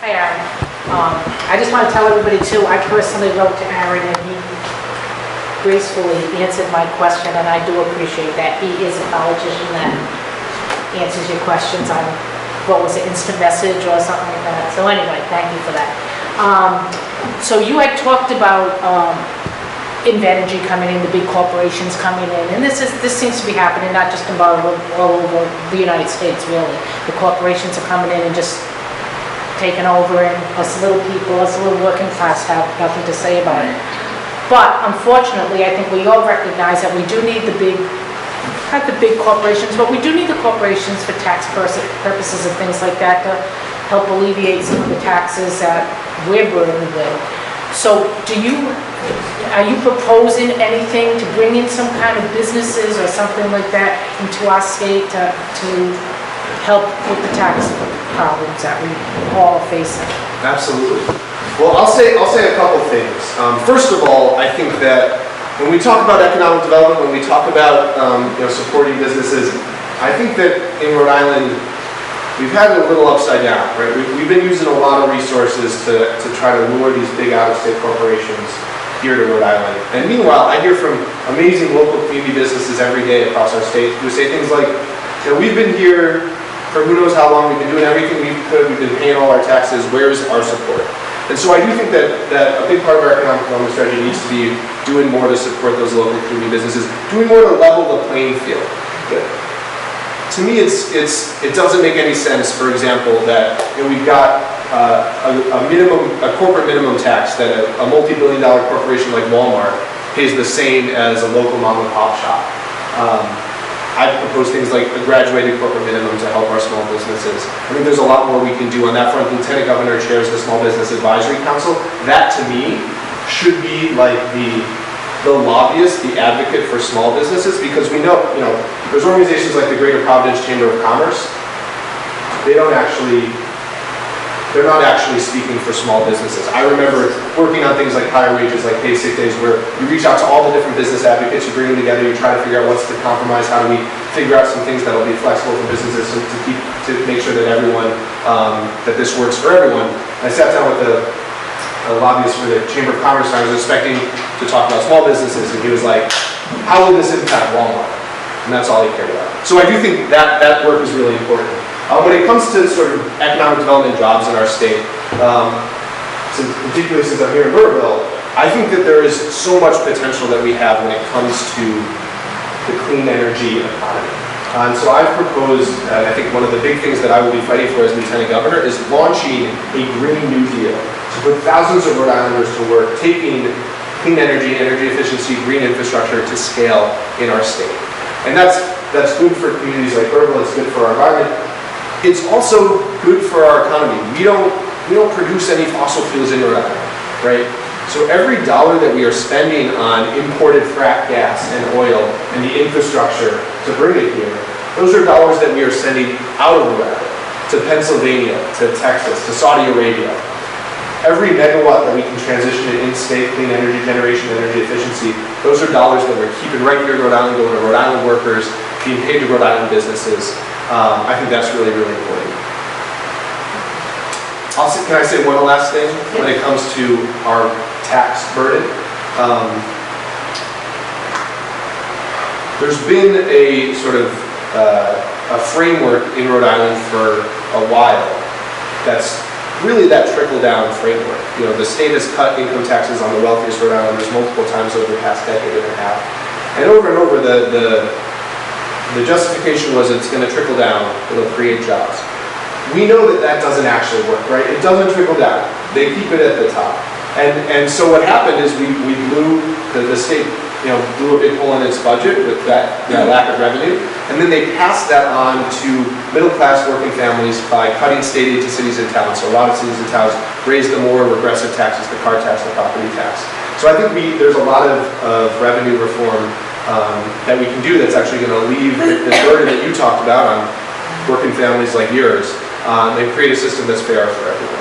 Hi, Aaron. I just want to tell everybody too, I personally wrote to Aaron and he gracefully answered my question, and I do appreciate that. He is a politician that answers your questions on, what was it, instant message or something like that. So anyway, thank you for that. So you had talked about Invenergy coming in, the big corporations coming in, and this seems to be happening not just in Burrillville, all over the United States, really. The corporations are coming in and just taking over, and us little people, us little working class have nothing to say about it. But unfortunately, I think we all recognize that we do need the big, not the big corporations, but we do need the corporations for tax purposes and things like that to help alleviate some of the taxes that we're burdened with. So are you proposing anything to bring in some kind of businesses or something like that into our state to help with the tax problems that we all are facing? Absolutely. Well, I'll say a couple things. First of all, I think that when we talk about economic development, when we talk about supporting businesses, I think that in Rhode Island we've had it a little upside down, right? We've been using a lot of resources to try to lure these big out-of-state corporations here to Rhode Island. And meanwhile, I hear from amazing local community businesses every day across our state who say things like, we've been here for who knows how long, we've been doing everything we could, we've been paying all our taxes, where's our support? And so I do think that a big part of our economic development strategy needs to be doing more to support those local community businesses, doing more to level the playing field. To me, it doesn't make any sense, for example, that we've got a corporate minimum tax that a multi-billion-dollar corporation like Walmart pays the same as a local mom-and-pop shop. I propose things like a graduated corporate minimum to help our small businesses. I think there's a lot more we can do on that front. Lieutenant Governor chairs the Small Business Advisory Council. That, to me, should be like the lobbyist, the advocate for small businesses, because we know, there's organizations like the Greater Providence Chamber of Commerce. They're not actually speaking for small businesses. I remember working on things like higher wages, like paid sick days, where you reach out to all the different business advocates, you bring them together, you try to figure out what's the compromise, how do we figure out some things that'll be flexible for businesses to make sure that everyone, that this works for everyone. I sat down with a lobbyist for the Chamber of Commerce, and I was expecting to talk about small businesses, and he was like, how will this impact Walmart? And that's all he cared about. So I do think that work is really important. When it comes to sort of economic development jobs in our state, particularly since I'm here in Burrillville, I think that there is so much potential that we have when it comes to the clean energy economy. And so I've proposed, and I think one of the big things that I will be fighting for as Lieutenant Governor is launching a Green New Deal to put thousands of Rhode Islanders to work, taking clean energy, energy efficiency, green infrastructure to scale in our state. And that's good for communities like Burrillville, it's good for our environment. It's also good for our economy. We don't produce any fossil fuels in Rhode Island, right? So every dollar that we are spending on imported frack gas and oil and the infrastructure to bring it here, those are dollars that we are sending out of Rhode Island to Pennsylvania, to Texas, to Saudi Arabia. Every megawatt that we can transition to in-state clean energy generation, energy efficiency, those are dollars that we're keeping right here in Rhode Island, going to Rhode Island workers, being paid to Rhode Island businesses. I think that's really, really important. Can I say one last thing when it comes to our tax burden? There's been a sort of a framework in Rhode Island for a while that's really that trickle-down framework. The state has cut income taxes on the wealthiest Rhode Islanders multiple times over the past decade and a half. And over, the justification was it's going to trickle down, it'll create jobs. We know that doesn't actually work, right? It doesn't trickle down. They keep it at the top. And so what happened is we blew, the state blew a big hole in its budget with that lack of revenue, and then they passed that on to middle-class working families by cutting state aid to cities and towns. So a lot of cities and towns raised the more regressive taxes, the car tax, the property tax. So I think there's a lot of revenue reform that we can do that's actually going to alleviate the burden that you talked about on working families like yours, and create a system that's fair for everyone.